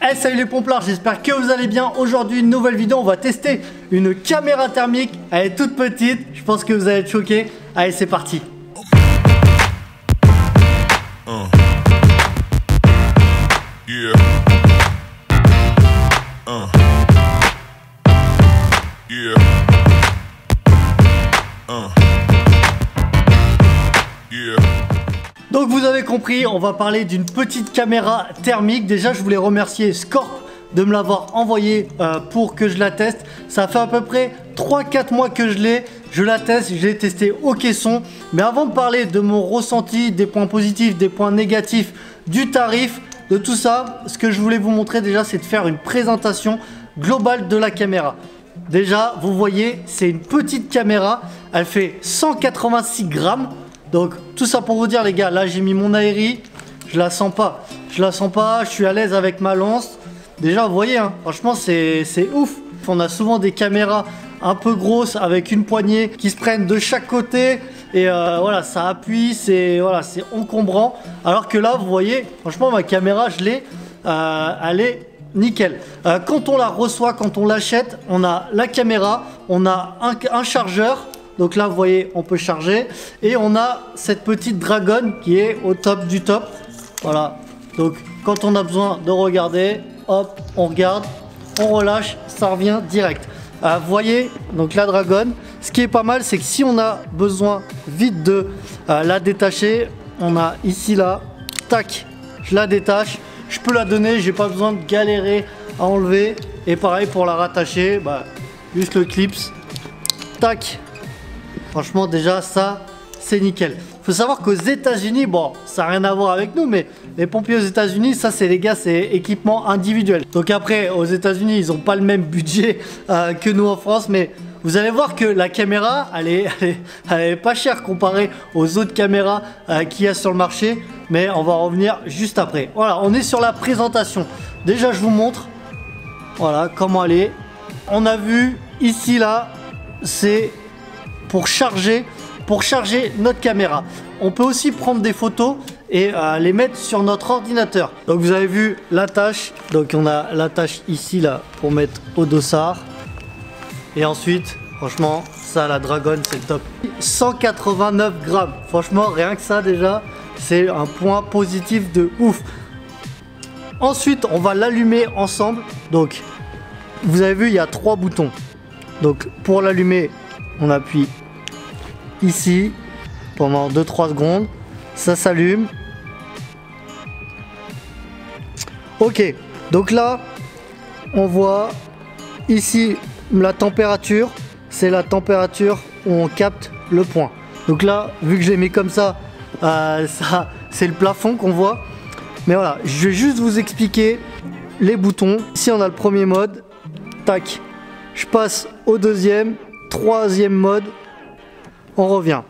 Hey, salut les pomplards, j'espère que vous allez bien. Aujourd'hui, une nouvelle vidéo, on va tester une caméra thermique. Elle est toute petite, je pense que vous allez être choqués. Allez, c'est parti. Donc vous avez compris, on va parler d'une petite caméra thermique. Déjà, je voulais remercier Scorp de me l'avoir envoyé pour que je la teste. Ça fait à peu près 3-4 mois que je l'ai. Je la teste, je l'ai testé au caisson. Mais avant de parler de mon ressenti, des points positifs, des points négatifs, du tarif, de tout ça, ce que je voulais vous montrer déjà, c'est de faire une présentation globale de la caméra. Déjà, vous voyez, c'est une petite caméra. Elle fait 186 grammes. Donc tout ça pour vous dire les gars, là j'ai mis mon aérie, je la sens pas, je suis à l'aise avec ma lance. Déjà vous voyez, hein, franchement c'est ouf. On a souvent des caméras un peu grosses avec une poignée qui se prennent de chaque côté et voilà, ça appuie, c'est encombrant. Alors que là vous voyez, franchement ma caméra je l'ai, elle est nickel. Quand on la reçoit, quand on l'achète, on a la caméra, on a un chargeur. Donc là, vous voyez, on peut charger. Et on a cette petite dragonne qui est au top du top. Voilà. Donc, quand on a besoin de regarder, hop, on regarde, on relâche, ça revient direct. Vous voyez, donc la dragonne. Ce qui est pas mal, c'est que si on a besoin vite de la détacher, on a ici, là, tac, je la détache. Je peux la donner, j'ai pas besoin de galérer à enlever. Et pareil, pour la rattacher, bah, juste le clips, tac. Franchement déjà ça c'est nickel. Faut savoir qu'aux États-Unis, bon ça n'a rien à voir avec nous, mais les pompiers aux États-Unis, ça c'est les gars, c'est équipement individuel. Donc après aux États-Unis ils n'ont pas le même budget que nous en France, mais vous allez voir que la caméra elle est pas chère comparée aux autres caméras qu'il y a sur le marché. Mais on va revenir juste après. Voilà, on est sur la présentation. Déjà je vous montre, voilà comment elle est. On a vu ici là, c'est pour charger notre caméra. On peut aussi prendre des photos et les mettre sur notre ordinateur. Donc vous avez vu l'attache. Donc on a l'attache ici là pour mettre au dossard. Et ensuite, franchement, ça la dragonne c'est le top. 189 grammes. Franchement, rien que ça déjà, c'est un point positif de ouf. Ensuite, on va l'allumer ensemble. Donc, vous avez vu, il y a 3 boutons. Donc pour l'allumer, on appuie ici pendant 2-3 secondes, ça s'allume. Ok, donc là on voit ici la température, c'est la température où on capte le point. Donc là, vu que je l'ai mis comme ça, c'est le plafond qu'on voit. Mais voilà, je vais juste vous expliquer les boutons. Ici on a le premier mode, tac, je passe au deuxième, troisième mode, on revient.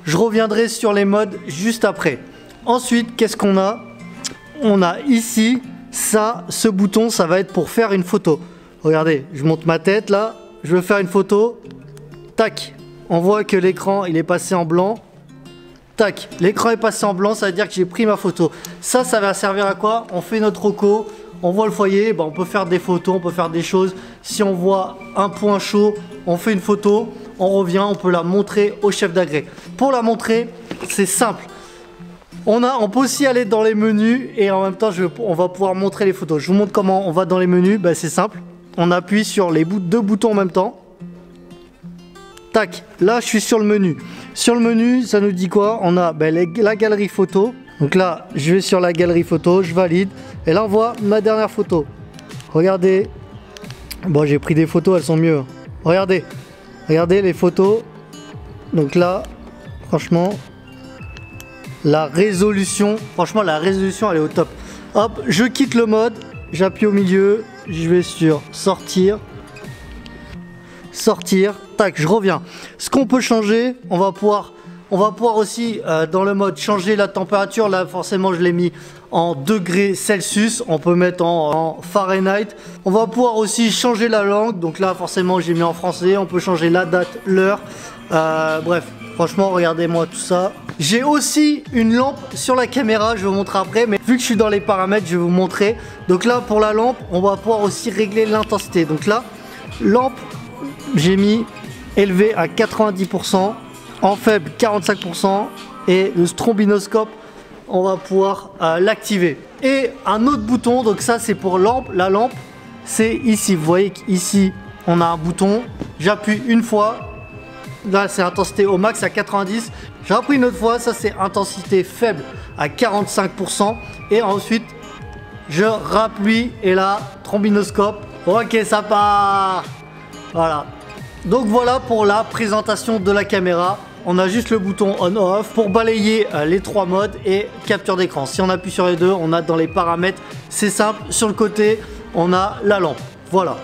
Je reviendrai sur les modes juste après. Ensuite, qu'est-ce qu'on a? On a ici, ce bouton, ça va être pour faire une photo. Regardez, je monte ma tête là, je veux faire une photo. Tac, on voit que l'écran il est passé en blanc. Tac, l'écran est passé en blanc, ça veut dire que j'ai pris ma photo. Ça va servir à quoi? On fait notre reco. On voit le foyer, bah on peut faire des photos, on peut faire des choses. Si on voit un point chaud, on fait une photo, on revient, on peut la montrer au chef d'agré. Pour la montrer, c'est simple. On peut aussi aller dans les menus et en même temps, on va pouvoir montrer les photos. Je vous montre comment on va dans les menus, bah, c'est simple. On appuie sur les deux boutons en même temps. Tac, là je suis sur le menu. Sur le menu, ça nous dit quoi? On a bah, la galerie photo. Donc là, je vais sur la galerie photo, je valide. Et là, on voit ma dernière photo. Regardez. Bon, j'ai pris des photos, elles sont mieux. Regardez. Regardez les photos. Donc là, franchement, la résolution. Franchement, la résolution, elle est au top. Hop, je quitte le mode. J'appuie au milieu. Je vais sur sortir. Sortir. Tac, je reviens. Ce qu'on peut changer, on va pouvoir aussi dans le mode changer la température. Là forcément je l'ai mis en degrés Celsius. On peut mettre en Fahrenheit. On va pouvoir aussi changer la langue. Donc là forcément j'ai mis en français. On peut changer la date, l'heure. Bref, franchement regardez-moi tout ça. J'ai aussi une lampe sur la caméra, je vais vous montrer après, mais vu que je suis dans les paramètres, je vais vous montrer. Donc là, pour la lampe, on va pouvoir aussi régler l'intensité. Donc là, lampe, j'ai mis élevé à 90%, en faible 45%, et le strombinoscope, on va pouvoir l'activer. Et un autre bouton, donc ça c'est pour lampe, la lampe, c'est ici. Vous voyez qu'ici, on a un bouton, j'appuie une fois, là c'est intensité au max à 90, j'appuie une autre fois, ça c'est intensité faible à 45%, et ensuite je rappuie et là, trombinoscope, ok ça part. Voilà, donc voilà pour la présentation de la caméra. On a juste le bouton on-off pour balayer les trois modes et capture d'écran. Si on appuie sur les deux, on a dans les paramètres, c'est simple, sur le côté, on a la lampe. Voilà.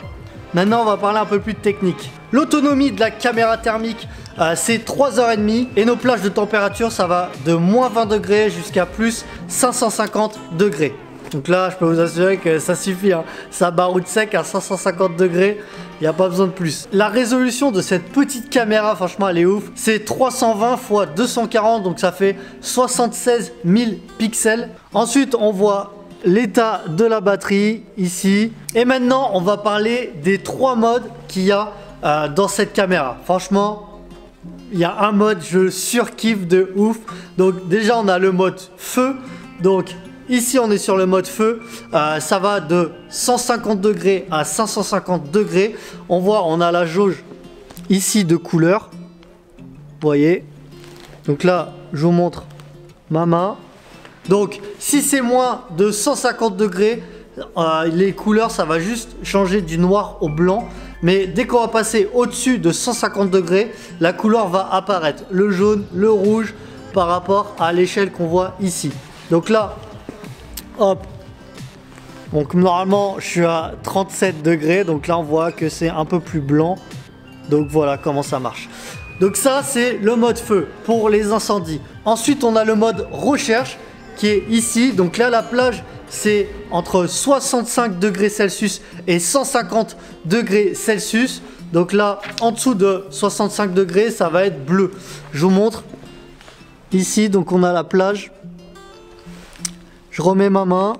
Maintenant, on va parler un peu plus de technique. L'autonomie de la caméra thermique, c'est 3h30 et nos plages de température, ça va de moins 20 degrés jusqu'à plus 550 degrés. Donc là, je peux vous assurer que ça suffit, hein. Ça baroute sec à 550 degrés, il n'y a pas besoin de plus. La résolution de cette petite caméra, franchement, elle est ouf. C'est 320 x 240, donc ça fait 76 000 pixels. Ensuite, on voit l'état de la batterie ici. Et maintenant, on va parler des trois modes qu'il y a dans cette caméra. Franchement, il y a un mode, je surkiffe de ouf. Donc déjà, on a le mode feu. Donc ici, on est sur le mode feu. Ça va de 150 degrés à 550 degrés. On voit, on a la jauge ici de couleur. Vous voyez. Donc là, je vous montre ma main. Donc, si c'est moins de 150 degrés, les couleurs, ça va juste changer du noir au blanc. Mais dès qu'on va passer au-dessus de 150 degrés, la couleur va apparaître. Le jaune, le rouge, par rapport à l'échelle qu'on voit ici. Donc là, hop. Donc normalement, je suis à 37 degrés. Donc là, on voit que c'est un peu plus blanc. Donc voilà comment ça marche. Donc ça, c'est le mode feu pour les incendies. Ensuite, on a le mode recherche qui est ici. Donc là, la plage, c'est entre 65 degrés Celsius et 150 degrés Celsius. Donc là, en dessous de 65 degrés, ça va être bleu. Je vous montre. Ici, donc on a la plage. Je remets ma main.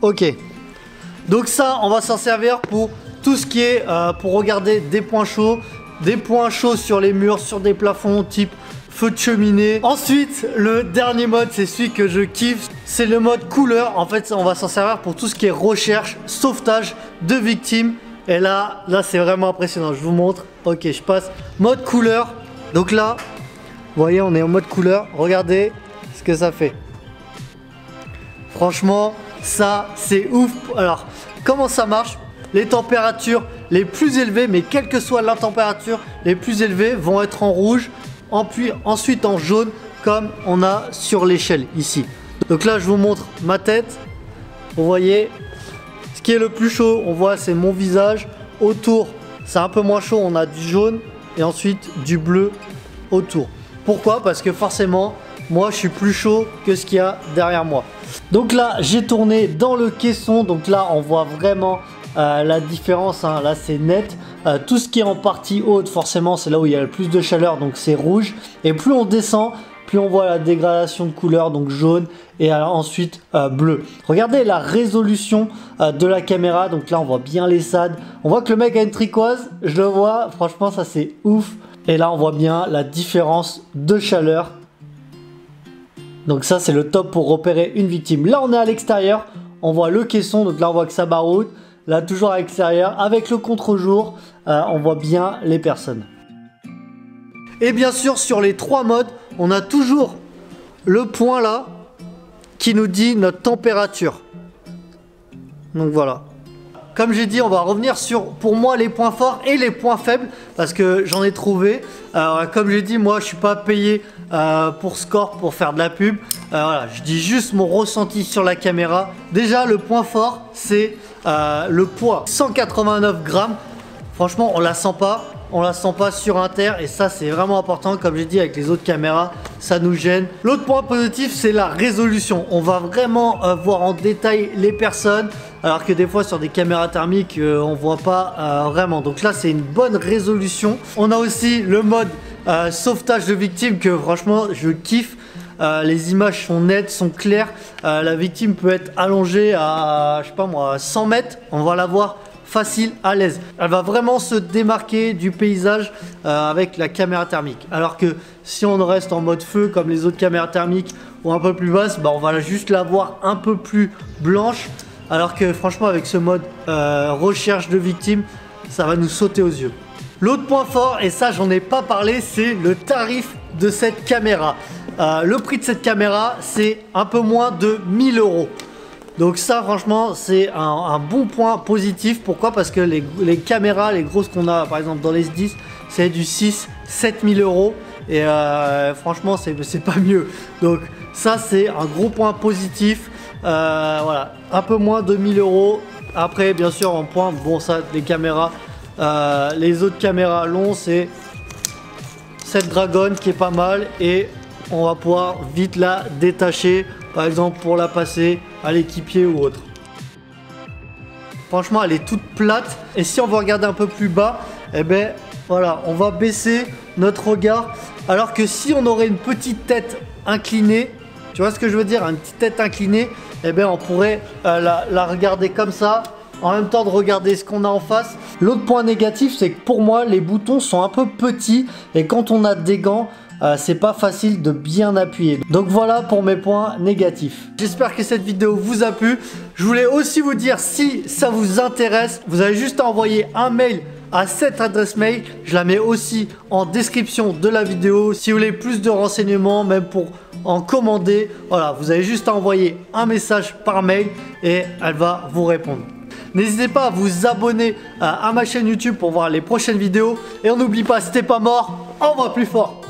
Ok. Donc ça, on va s'en servir pour tout ce qui est pour regarder des points chauds. Des points chauds sur les murs, sur des plafonds type feu de cheminée. Ensuite, le dernier mode, c'est celui que je kiffe. C'est le mode couleur. En fait, on va s'en servir pour tout ce qui est recherche, sauvetage de victimes. Et là c'est vraiment impressionnant. Je vous montre. Ok, je passe mode couleur. Donc là, vous voyez, on est en mode couleur. Regardez ce que ça fait. Franchement, ça, c'est ouf. Alors, comment ça marche ? Les températures les plus élevées, mais quelle que soit la température, les plus élevées vont être en rouge, ensuite en jaune, comme on a sur l'échelle ici. Donc là, je vous montre ma tête. Vous voyez, ce qui est le plus chaud, on voit, c'est mon visage. Autour, c'est un peu moins chaud, on a du jaune et ensuite du bleu autour. Pourquoi? Parce que forcément, moi, je suis plus chaud que ce qu'il y a derrière moi. Donc là, j'ai tourné dans le caisson. Donc là, on voit vraiment la différence, hein. Là c'est net. Tout ce qui est en partie haute, forcément c'est là où il y a le plus de chaleur, donc c'est rouge. Et plus on descend, plus on voit la dégradation de couleur, donc jaune et ensuite bleu. Regardez la résolution de la caméra. Donc là on voit bien les SAD. On voit que le mec a une tricoise, je le vois, franchement ça c'est ouf. Et là on voit bien la différence de chaleur. Donc ça c'est le top pour repérer une victime. Là on est à l'extérieur, on voit le caisson, donc là on voit que ça baroude. Là, toujours à l'extérieur, avec le contre-jour, on voit bien les personnes. Et bien sûr, sur les trois modes, on a toujours le point là qui nous dit notre température. Donc voilà. Comme j'ai dit, on va revenir sur, pour moi, les points forts et les points faibles, parce que j'en ai trouvé. Comme j'ai dit, moi, je suis pas payé pour Scorp pour faire de la pub. Voilà, je dis juste mon ressenti sur la caméra. Déjà, le point fort, c'est le poids. 189 grammes. Franchement, on la sent pas. On la sent pas sur Inter et ça c'est vraiment important. Comme j'ai dit, avec les autres caméras ça nous gêne. L'autre point positif, c'est la résolution. On va vraiment voir en détail les personnes. alors que des fois sur des caméras thermiques on voit pas vraiment. Donc là c'est une bonne résolution. On a aussi le mode sauvetage de victime que franchement je kiffe. Les images sont nettes, sont claires. La victime peut être allongée à, je sais pas moi, 100 mètres. On va la voir facile, à l'aise. Elle va vraiment se démarquer du paysage avec la caméra thermique. Alors que si on reste en mode feu comme les autres caméras thermiques ou un peu plus basse, bah on va juste la voir un peu plus blanche. Alors que franchement avec ce mode recherche de victimes, ça va nous sauter aux yeux. L'autre point fort, et ça j'en ai pas parlé, c'est le tarif de cette caméra. Le prix de cette caméra, c'est un peu moins de 1000 €. Donc ça franchement c'est un bon point positif. Pourquoi? Parce que les caméras, les grosses qu'on a par exemple dans les S10, c'est du 6-7 000 € et franchement c'est pas mieux. Donc ça c'est un gros point positif. Voilà, un peu moins de 1000 €. Après bien sûr en point, bon ça les caméras, les autres caméras longs c'est cette Dragon qui est pas mal et on va pouvoir vite la détacher, par exemple pour la passer à l'équipier ou autre. Franchement elle est toute plate et si on veut regarder un peu plus bas, eh ben voilà, on va baisser notre regard, alors que si on aurait une petite tête inclinée, tu vois ce que je veux dire, une petite tête inclinée, eh ben on pourrait la regarder comme ça, en même temps de regarder ce qu'on a en face. L'autre point négatif, c'est que pour moi les boutons sont un peu petits et quand on a des gants, c'est pas facile de bien appuyer. Donc voilà pour mes points négatifs. J'espère que cette vidéo vous a plu. Je voulais aussi vous dire, si ça vous intéresse, vous avez juste à envoyer un mail à cette adresse mail. Je la mets aussi en description de la vidéo. Si vous voulez plus de renseignements, même pour en commander, voilà, vous avez juste à envoyer un message par mail et elle va vous répondre. N'hésitez pas à vous abonner à ma chaîne YouTube pour voir les prochaines vidéos. Et on n'oublie pas, si t'es pas mort, on va plus fort.